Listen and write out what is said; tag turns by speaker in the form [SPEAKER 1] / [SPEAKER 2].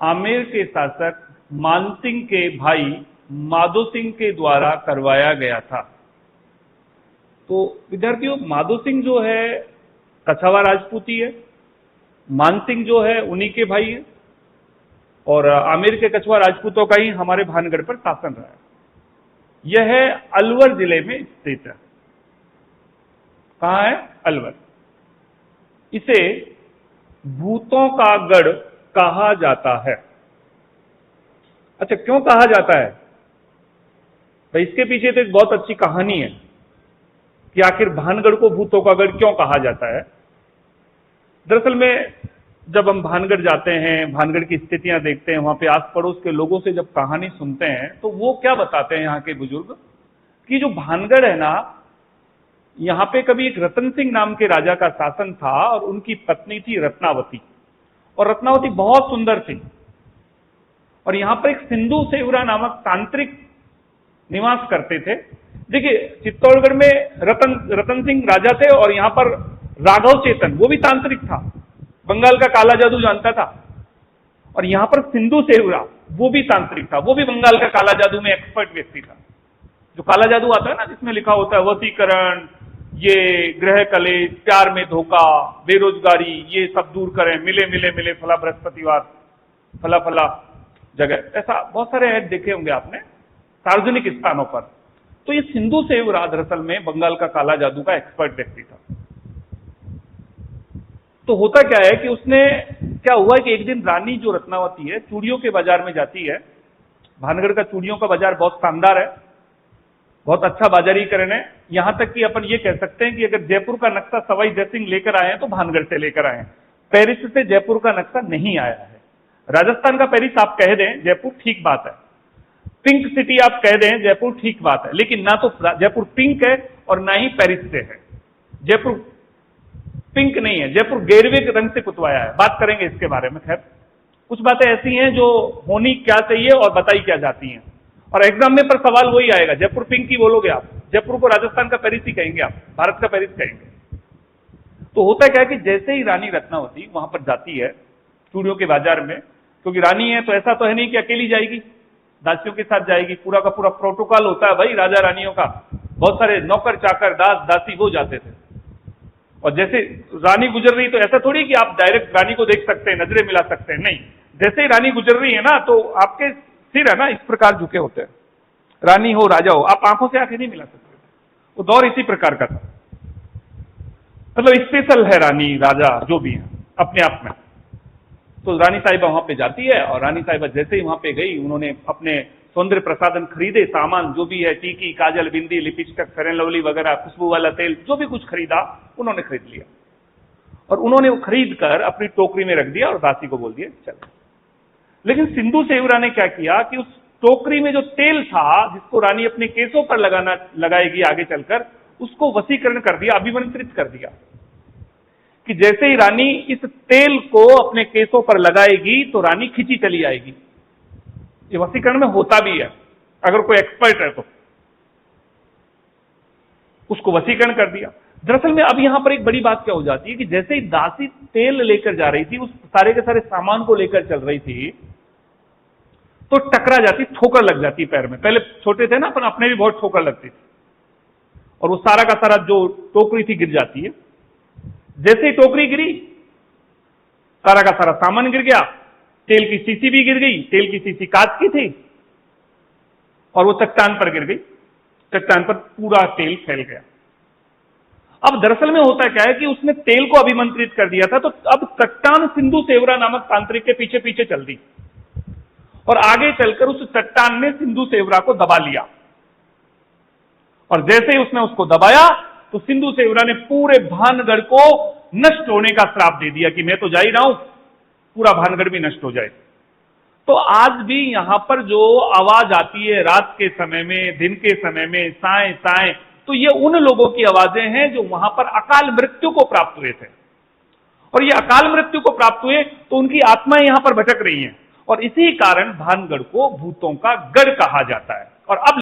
[SPEAKER 1] आमेर के शासक मानसिंह के भाई माधो सिंह के द्वारा करवाया गया था। तो विद्यार्थियों, माधो सिंह जो है कछावा राजपूती है, मानसिंह जो है उन्हीं के भाई है, और आमेर के कछवा राजपूतों का ही हमारे भानगढ़ पर शासन रहा है। यह है अलवर जिले में स्थित है। कहां है? अलवर। इसे भूतों का गढ़ कहा जाता है। अच्छा, क्यों कहा जाता है भाई? इसके पीछे तो एक बहुत अच्छी कहानी है कि आखिर भानगढ़ को भूतों का गढ़ क्यों कहा जाता है। दरअसल में जब हम भानगढ़ जाते हैं, भानगढ़ की स्थितियां देखते हैं, वहां पे आस पड़ोस के लोगों से जब कहानी सुनते हैं तो वो क्या बताते हैं यहाँ के बुजुर्ग कि जो भानगढ़ है ना, यहाँ पे कभी एक रतन सिंह नाम के राजा का शासन था और उनकी पत्नी थी रत्नावती, और रत्नावती बहुत सुंदर थी। और यहाँ पर एक सिंधु सेवरा नामक तांत्रिक निवास करते थे। देखिए, चित्तौड़गढ़ में रतन सिंह राजा थे और यहाँ पर राघव चेतन वो भी तांत्रिक था, बंगाल का काला जादू जानता था। और यहाँ पर सिंधु सेवरा वो भी तांत्रिक था, वो भी बंगाल का काला जादू में एक्सपर्ट व्यक्ति था। जो काला जादू आता है ना, जिसमें लिखा होता है वशीकरण, ये ग्रह कलेश, प्यार में धोखा, बेरोजगारी, ये सब दूर करें, मिले मिले मिले फला बृहस्पतिवार, फला फला जगह, ऐसा बहुत सारे ऐड देखे होंगे आपने सार्वजनिक स्थानों पर। तो ये सिंधु सेवरा दरअसल में बंगाल का काला जादू का एक्सपर्ट व्यक्ति था। तो होता क्या है कि उसने क्या हुआ कि एक दिन रानी जो रत्नावती है चूड़ियों के बाजार में जाती है। भानगढ़ का चूड़ियों का बाजार बहुत शानदार है, बहुत अच्छा बाजारीकरण है। यहां तक कि अपन ये कह सकते हैं कि अगर जयपुर का नक्शा सवाई जयसिंह लेकर आए हैं तो भानगढ़ से लेकर आए हैं। पेरिस से जयपुर का नक्शा नहीं आया है। राजस्थान का पेरिस आप कह दें जयपुर, ठीक बात है। पिंक सिटी आप कह दें जयपुर, ठीक बात है। लेकिन ना तो जयपुर पिंक है और ना ही पेरिस से है। जयपुर पिंक नहीं है, जयपुर गेरवे के रंग से पुतवाया है। बात करेंगे इसके बारे में। खैर, कुछ बातें ऐसी हैं जो होनी क्या चाहिए और बताई क्या जाती हैं, और एग्जाम में पर सवाल वही आएगा। जयपुर पिंक ही बोलोगे आप, जयपुर को राजस्थान का पेरिस ही कहेंगे आप, भारत का पेरिस कहेंगे। तो होता क्या है कि जैसे ही रानी रत्नावती वहां पर जाती है चूड़ियों के बाजार में, क्योंकि रानी है तो ऐसा तो है नहीं कि अकेली जाएगी, दासियों के साथ जाएगी। पूरा का पूरा प्रोटोकॉल होता है भाई राजा रानियों का। बहुत सारे नौकर चाकर दास दासी वो जाते थे। और जैसे रानी गुजर रही तो ऐसा थोड़ी कि आप डायरेक्ट रानी को देख सकते हैं, नजरें मिला सकते हैं, नहीं। जैसे ही रानी गुजर रही है ना तो आपके सिर है ना इस प्रकार झुके होते हैं। रानी हो राजा हो, आप आंखों से आंखें नहीं मिला सकते। वो दौर इसी प्रकार का था। मतलब स्पेशल है रानी राजा जो भी है अपने आप में। तो रानी साहिबा वहां पे जाती है, और रानी साहिबा जैसे ही वहां पे गई, उन्होंने अपने सौंदर्य प्रसाधन खरीदे, सामान जो भी है, टीकी, काजल, बिंदी, लिपस्टिक, फेयर एंड लवली वगैरह, खुशबू वाला तेल, जो भी कुछ खरीदा उन्होंने खरीद लिया। और उन्होंने वो खरीद कर अपनी टोकरी में रख दिया और दासी को बोल दिया चल। लेकिन सिंधु सेवरा ने क्या किया कि उस टोकरी में जो तेल था जिसको रानी अपने केसों पर लगाएगी आगे चलकर, उसको वशीकरण कर दिया, अभिमंत्रित कर दिया कि जैसे ही रानी इस तेल को अपने केसों पर लगाएगी तो रानी खिंची चली आएगी। ये वशीकरण में होता भी है, अगर कोई एक्सपर्ट है तो। उसको वशीकरण कर दिया। दरअसल में अब यहां पर एक बड़ी बात क्या हो जाती है कि जैसे ही दासी तेल लेकर जा रही थी, उस सारे के सारे सामान को लेकर चल रही थी, तो टकरा जाती, ठोकर लग जाती पैर में। पहले छोटे थे ना अपन, अपने भी बहुत ठोकर लगती थी, और वो सारा का सारा जो टोकरी थी गिर जाती है। जैसे ही टोकरी गिरी, सारा का सारा सामान गिर गया, तेल की शीशी भी गिर गई। तेल की शीशी कांच की थी और वो चट्टान पर गिर गई। चट्टान पर पूरा तेल फैल गया। अब दरअसल में होता क्या है कि उसने तेल को अभिमंत्रित कर दिया था, तो अब चट्टान सिंधु सेवरा नामक तांत्रिक के पीछे पीछे चल दी, और आगे चलकर उस चट्टान ने सिंधु सेवरा को दबा लिया। और जैसे ही उसने उसको दबाया तो सिंधु सेवरा ने पूरे भानगढ़ को नष्ट होने का श्राप दे दिया कि मैं तो जा ही रहा हूं, पूरा भानगढ़ भी नष्ट हो जाए। तो आज भी यहां पर जो आवाज आती है रात के समय में, दिन के समय में, साए साए, तो ये उन लोगों की आवाजें हैं जो वहां पर अकाल मृत्यु को प्राप्त हुए थे। और ये अकाल मृत्यु को प्राप्त हुए तो उनकी आत्माएं यहां पर भटक रही हैं, और इसी कारण भानगढ़ को भूतों का गढ़ कहा जाता है। और अब